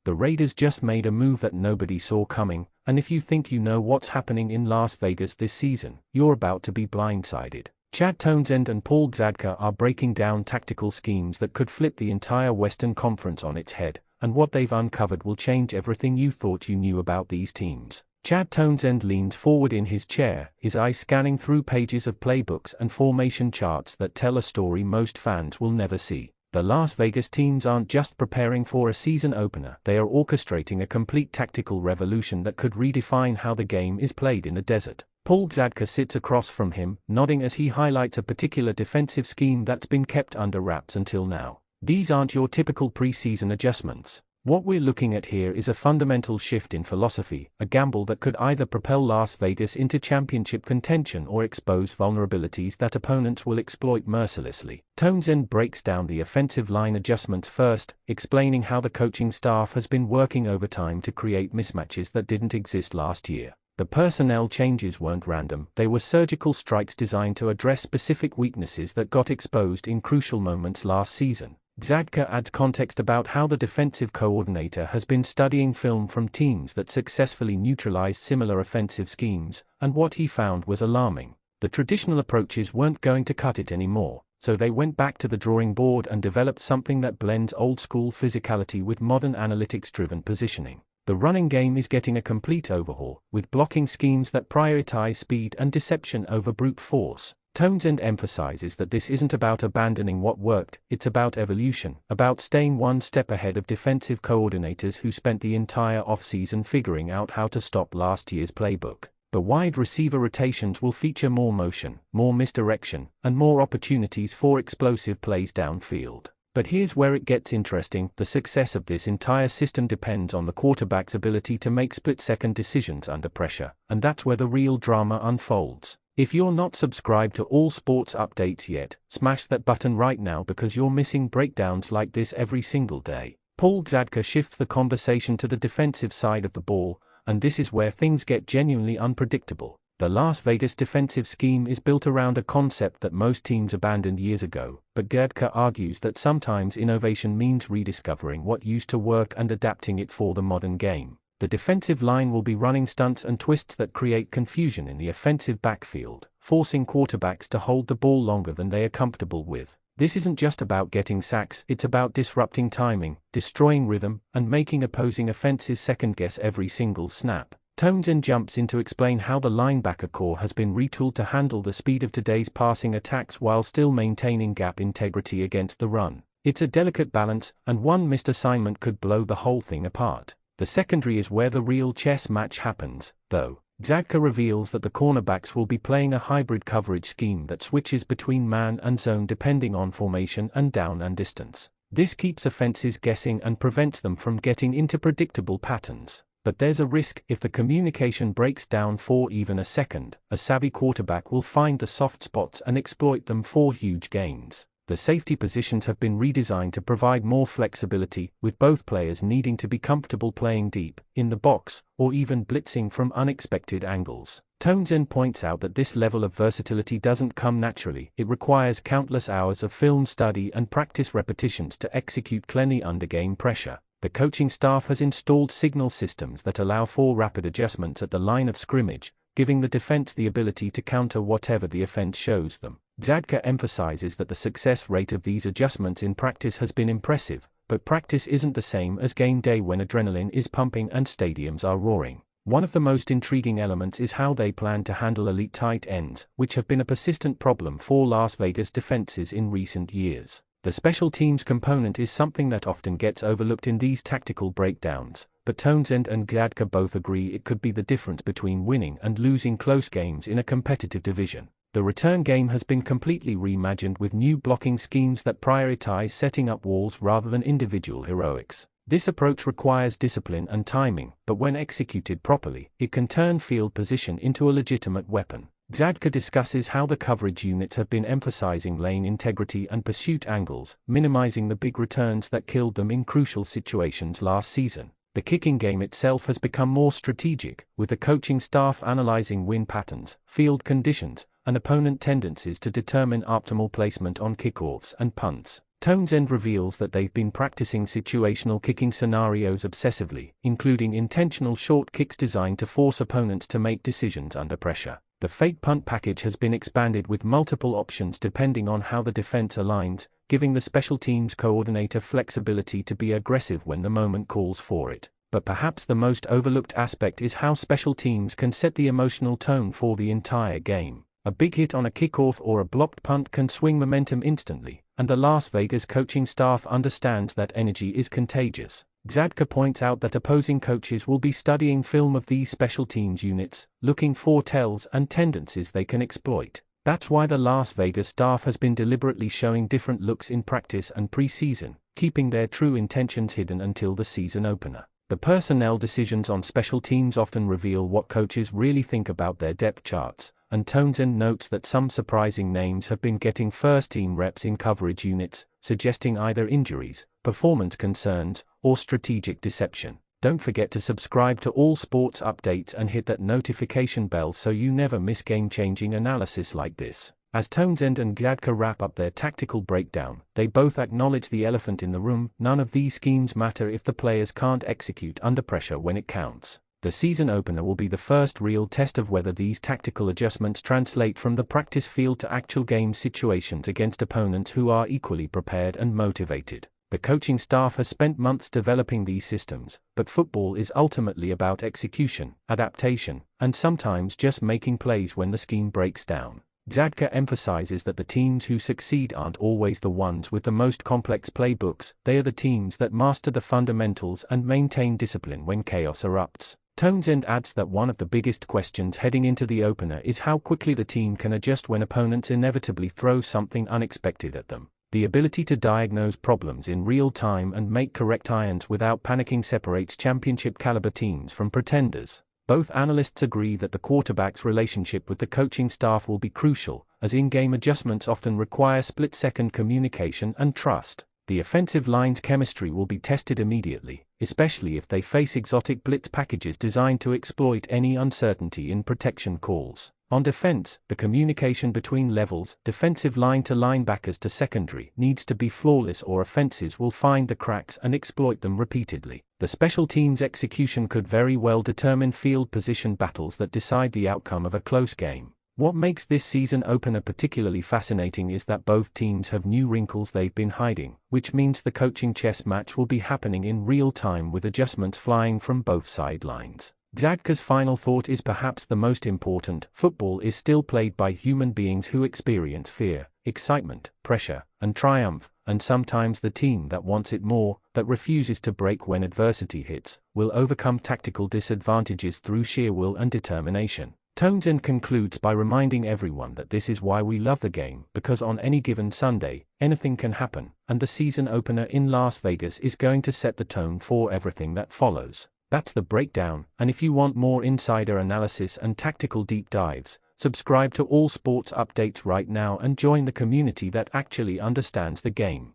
The Raiders just made a move that nobody saw coming, and if you think you know what's happening in Las Vegas this season, you're about to be blindsided. Chad Townsend and Paul Gzadka are breaking down tactical schemes that could flip the entire Western Conference on its head, and what they've uncovered will change everything you thought you knew about these teams. Chad Townsend leans forward in his chair, his eyes scanning through pages of playbooks and formation charts that tell a story most fans will never see. The Las Vegas teams aren't just preparing for a season opener, they are orchestrating a complete tactical revolution that could redefine how the game is played in the desert. Paul Gzadka sits across from him, nodding as he highlights a particular defensive scheme that's been kept under wraps until now. These aren't your typical preseason adjustments. What we're looking at here is a fundamental shift in philosophy, a gamble that could either propel Las Vegas into championship contention or expose vulnerabilities that opponents will exploit mercilessly. Townsend breaks down the offensive line adjustments first, explaining how the coaching staff has been working overtime to create mismatches that didn't exist last year. The personnel changes weren't random, they were surgical strikes designed to address specific weaknesses that got exposed in crucial moments last season. Gzadka adds context about how the defensive coordinator has been studying film from teams that successfully neutralized similar offensive schemes, and what he found was alarming. The traditional approaches weren't going to cut it anymore, so they went back to the drawing board and developed something that blends old-school physicality with modern analytics-driven positioning. The running game is getting a complete overhaul, with blocking schemes that prioritize speed and deception over brute force. Townsend emphasizes that this isn't about abandoning what worked, it's about evolution, about staying one step ahead of defensive coordinators who spent the entire offseason figuring out how to stop last year's playbook. The wide receiver rotations will feature more motion, more misdirection, and more opportunities for explosive plays downfield. But here's where it gets interesting, the success of this entire system depends on the quarterback's ability to make split-second decisions under pressure, and that's where the real drama unfolds. If you're not subscribed to all sports updates yet, smash that button right now because you're missing breakdowns like this every single day. Paul Gzadka shifts the conversation to the defensive side of the ball, and this is where things get genuinely unpredictable. The Las Vegas defensive scheme is built around a concept that most teams abandoned years ago, but Gzadka argues that sometimes innovation means rediscovering what used to work and adapting it for the modern game. The defensive line will be running stunts and twists that create confusion in the offensive backfield, forcing quarterbacks to hold the ball longer than they are comfortable with. This isn't just about getting sacks, it's about disrupting timing, destroying rhythm, and making opposing offenses second-guess every single snap. Townsend jumps in to explain how the linebacker core has been retooled to handle the speed of today's passing attacks while still maintaining gap integrity against the run. It's a delicate balance, and one missed assignment could blow the whole thing apart. The secondary is where the real chess match happens, though. Gzadka reveals that the cornerbacks will be playing a hybrid coverage scheme that switches between man and zone depending on formation and down and distance. This keeps offenses guessing and prevents them from getting into predictable patterns. But there's a risk if the communication breaks down for even a second, a savvy quarterback will find the soft spots and exploit them for huge gains. The safety positions have been redesigned to provide more flexibility, with both players needing to be comfortable playing deep, in the box, or even blitzing from unexpected angles. Townsend points out that this level of versatility doesn't come naturally, it requires countless hours of film study and practice repetitions to execute cleanly under game pressure. The coaching staff has installed signal systems that allow for rapid adjustments at the line of scrimmage, giving the defense the ability to counter whatever the offense shows them. Gzadka emphasizes that the success rate of these adjustments in practice has been impressive, but practice isn't the same as game day when adrenaline is pumping and stadiums are roaring. One of the most intriguing elements is how they plan to handle elite tight ends, which have been a persistent problem for Las Vegas defenses in recent years. The special teams component is something that often gets overlooked in these tactical breakdowns, but Townsend and Gzadka both agree it could be the difference between winning and losing close games in a competitive division. The return game has been completely reimagined with new blocking schemes that prioritize setting up walls rather than individual heroics. This approach requires discipline and timing, but when executed properly, it can turn field position into a legitimate weapon. Gzadka discusses how the coverage units have been emphasizing lane integrity and pursuit angles, minimizing the big returns that killed them in crucial situations last season. The kicking game itself has become more strategic, with the coaching staff analyzing wind patterns, field conditions, and opponent tendencies to determine optimal placement on kickoffs and punts. Townsend reveals that they've been practicing situational kicking scenarios obsessively, including intentional short kicks designed to force opponents to make decisions under pressure. The fake punt package has been expanded with multiple options depending on how the defense aligns, giving the special teams coordinator flexibility to be aggressive when the moment calls for it. But perhaps the most overlooked aspect is how special teams can set the emotional tone for the entire game. A big hit on a kickoff or a blocked punt can swing momentum instantly, and the Las Vegas coaching staff understands that energy is contagious. Zadka points out that opposing coaches will be studying film of these special teams units, looking for tells and tendencies they can exploit. That's why the Las Vegas staff has been deliberately showing different looks in practice and pre-season, keeping their true intentions hidden until the season opener. The personnel decisions on special teams often reveal what coaches really think about their depth charts, and Townsend notes that some surprising names have been getting first-team reps in coverage units, suggesting either injuries, performance concerns, or strategic deception. Don't forget to subscribe to all sports updates and hit that notification bell so you never miss game-changing analysis like this. As Townsend and Zadka wrap up their tactical breakdown, they both acknowledge the elephant in the room: none of these schemes matter if the players can't execute under pressure when it counts. The season opener will be the first real test of whether these tactical adjustments translate from the practice field to actual game situations against opponents who are equally prepared and motivated. The coaching staff has spent months developing these systems, but football is ultimately about execution, adaptation, and sometimes just making plays when the scheme breaks down. Zadka emphasizes that the teams who succeed aren't always the ones with the most complex playbooks, they are the teams that master the fundamentals and maintain discipline when chaos erupts. Townsend adds that one of the biggest questions heading into the opener is how quickly the team can adjust when opponents inevitably throw something unexpected at them. The ability to diagnose problems in real time and make correct irons without panicking separates championship-caliber teams from pretenders. Both analysts agree that the quarterback's relationship with the coaching staff will be crucial, as in-game adjustments often require split-second communication and trust. The offensive line's chemistry will be tested immediately, especially if they face exotic blitz packages designed to exploit any uncertainty in protection calls. On defense, the communication between levels, defensive line to linebackers to secondary, needs to be flawless or offenses will find the cracks and exploit them repeatedly. The special teams' execution could very well determine field position battles that decide the outcome of a close game. What makes this season opener particularly fascinating is that both teams have new wrinkles they've been hiding, which means the coaching chess match will be happening in real time with adjustments flying from both sidelines. Zadka's final thought is perhaps the most important: football is still played by human beings who experience fear, excitement, pressure, and triumph, and sometimes the team that wants it more, that refuses to break when adversity hits, will overcome tactical disadvantages through sheer will and determination. Townsend concludes by reminding everyone that this is why we love the game, because on any given Sunday, anything can happen, and the season opener in Las Vegas is going to set the tone for everything that follows. That's the breakdown, and if you want more insider analysis and tactical deep dives, subscribe to all sports updates right now and join the community that actually understands the game.